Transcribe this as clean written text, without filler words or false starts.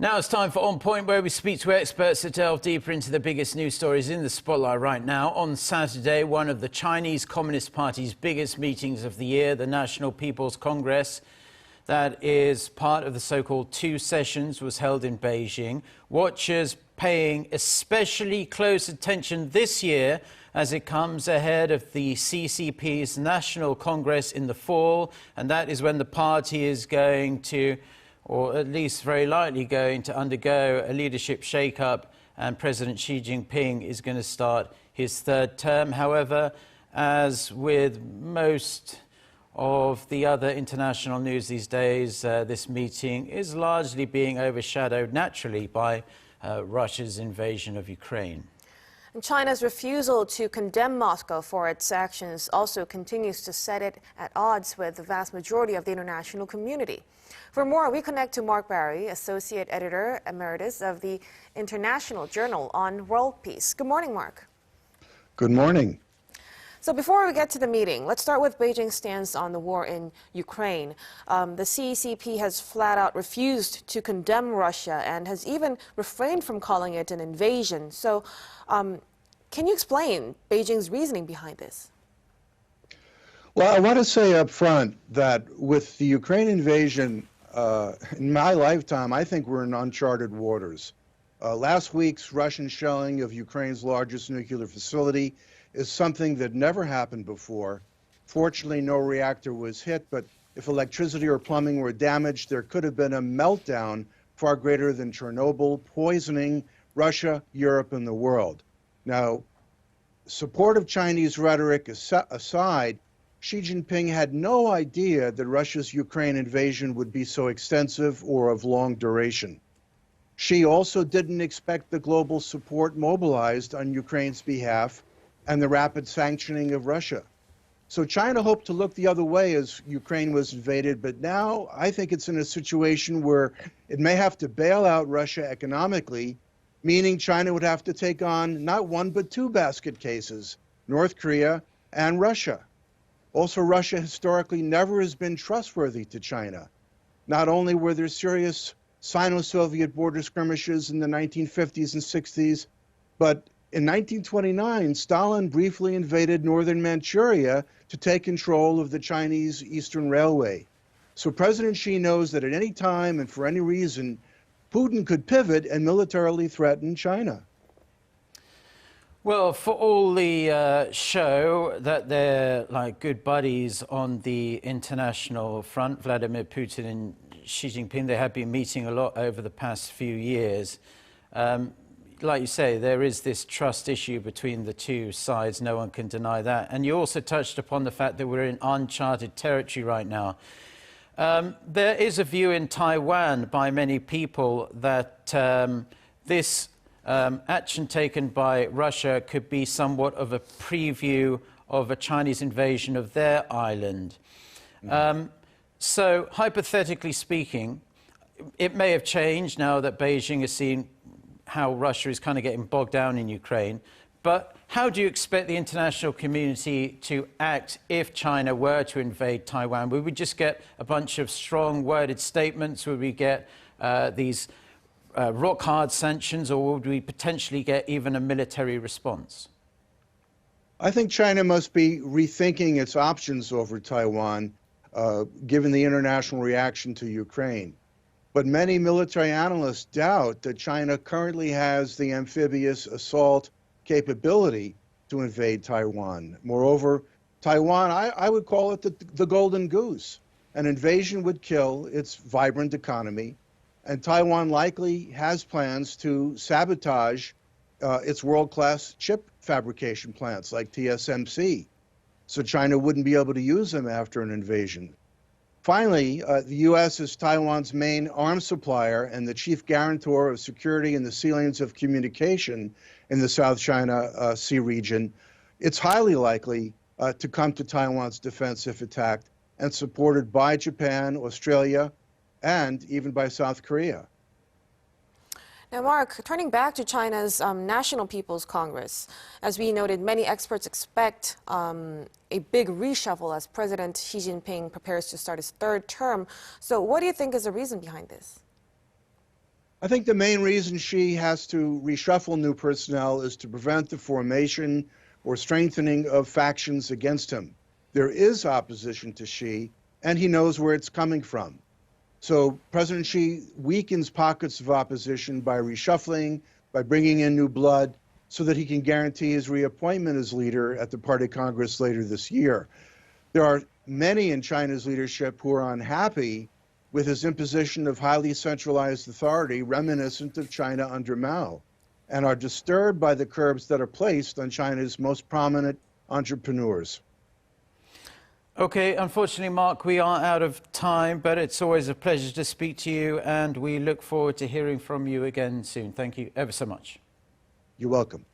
Now it's time for On Point, where we speak to experts to delve deeper into the biggest news stories in the spotlight right now. On Saturday, one of the Chinese Communist Party's biggest meetings of the year, the National People's Congress, that is part of the so-called two sessions, was held in Beijing. Watchers paying especially close attention this year as it comes ahead of the CCP's National Congress in the fall, and that is when the party is going to, or at least very likely going to, undergo a leadership shake-up, and President Xi Jinping is going to start his third term. However, as with most of the other international news these days, this meeting is largely being overshadowed naturally by Russia's invasion of Ukraine. And China's refusal to condemn Moscow for its actions also continues to set it at odds with the vast majority of the international community. For more, we connect to Mark Barry, Associate Editor Emeritus of the International Journal on World Peace. Good morning, Mark. Good morning. So before we get to the meeting, let's start with Beijing's stance on the war in Ukraine. The CCP has flat out refused to condemn Russia and has even refrained from calling it an invasion. So can you explain Beijing's reasoning behind this? Well, I want to say up front that with the Ukraine invasion, in my lifetime, I think we're in uncharted waters. Last week's Russian shelling of Ukraine's largest nuclear facility is something that never happened before. Fortunately, no reactor was hit, but if electricity or plumbing were damaged, there could have been a meltdown far greater than Chernobyl, poisoning Russia, Europe, and the world. Now, supportive Chinese rhetoric aside, Xi Jinping had no idea that Russia's Ukraine invasion would be so extensive or of long duration. Xi also didn't expect the global support mobilized on Ukraine's behalf and the rapid sanctioning of Russia. So China hoped to look the other way as Ukraine was invaded, but now I think it's in a situation where it may have to bail out Russia economically, meaning China would have to take on not one but two basket cases, North Korea and Russia. Also, Russia historically never has been trustworthy to China. Not only were there serious Sino-Soviet border skirmishes in the 1950s and 60s, but in 1929, Stalin briefly invaded northern Manchuria to take control of the Chinese Eastern Railway. So President Xi knows that at any time and for any reason, Putin could pivot and militarily threaten China. Well, for all the show that they're like good buddies on the international front, Vladimir Putin and Xi Jinping, they have been meeting a lot over the past few years. Like you say, there is this trust issue between the two sides. No one can deny that. And you also touched upon the fact that we're in uncharted territory right now. There is a view in Taiwan by many people that this action taken by Russia could be somewhat of a preview of a Chinese invasion of their island. So, hypothetically speaking, it may have changed now that Beijing has seen how Russia is kind of getting bogged down in Ukraine. But how do you expect the international community to act if China were to invade Taiwan? Would we just get a bunch of strong worded statements? Would we get these rock-hard sanctions, or would we potentially get even a military response? I think China must be rethinking its options over Taiwan, given the international reaction to Ukraine. But many military analysts doubt that China currently has the amphibious assault capability to invade Taiwan. Moreover, Taiwan, I would call it the golden goose. An invasion would kill its vibrant economy, and Taiwan likely has plans to sabotage its world-class chip fabrication plants like TSMC, so China wouldn't be able to use them after an invasion. Finally, the U.S. is Taiwan's main arms supplier and the chief guarantor of security in the sea lanes of communication in the South China Sea region. It's highly likely to come to Taiwan's defense if attacked, and supported by Japan, Australia, and even by South Korea. Now, Mark, turning back to China's National People's Congress, as we noted, many experts expect a big reshuffle as President Xi Jinping prepares to start his third term. So what do you think is the reason behind this? I think the main reason Xi has to reshuffle new personnel is to prevent the formation or strengthening of factions against him. There is opposition to Xi, and he knows where it's coming from. So President Xi weakens pockets of opposition by reshuffling, by bringing in new blood, so that he can guarantee his reappointment as leader at the Party Congress later this year. There are many in China's leadership who are unhappy with his imposition of highly centralized authority reminiscent of China under Mao, and are disturbed by the curbs that are placed on China's most prominent entrepreneurs. Okay, unfortunately, Mark, we are out of time, but it's always a pleasure to speak to you, and we look forward to hearing from you again soon. Thank you ever so much. You're welcome.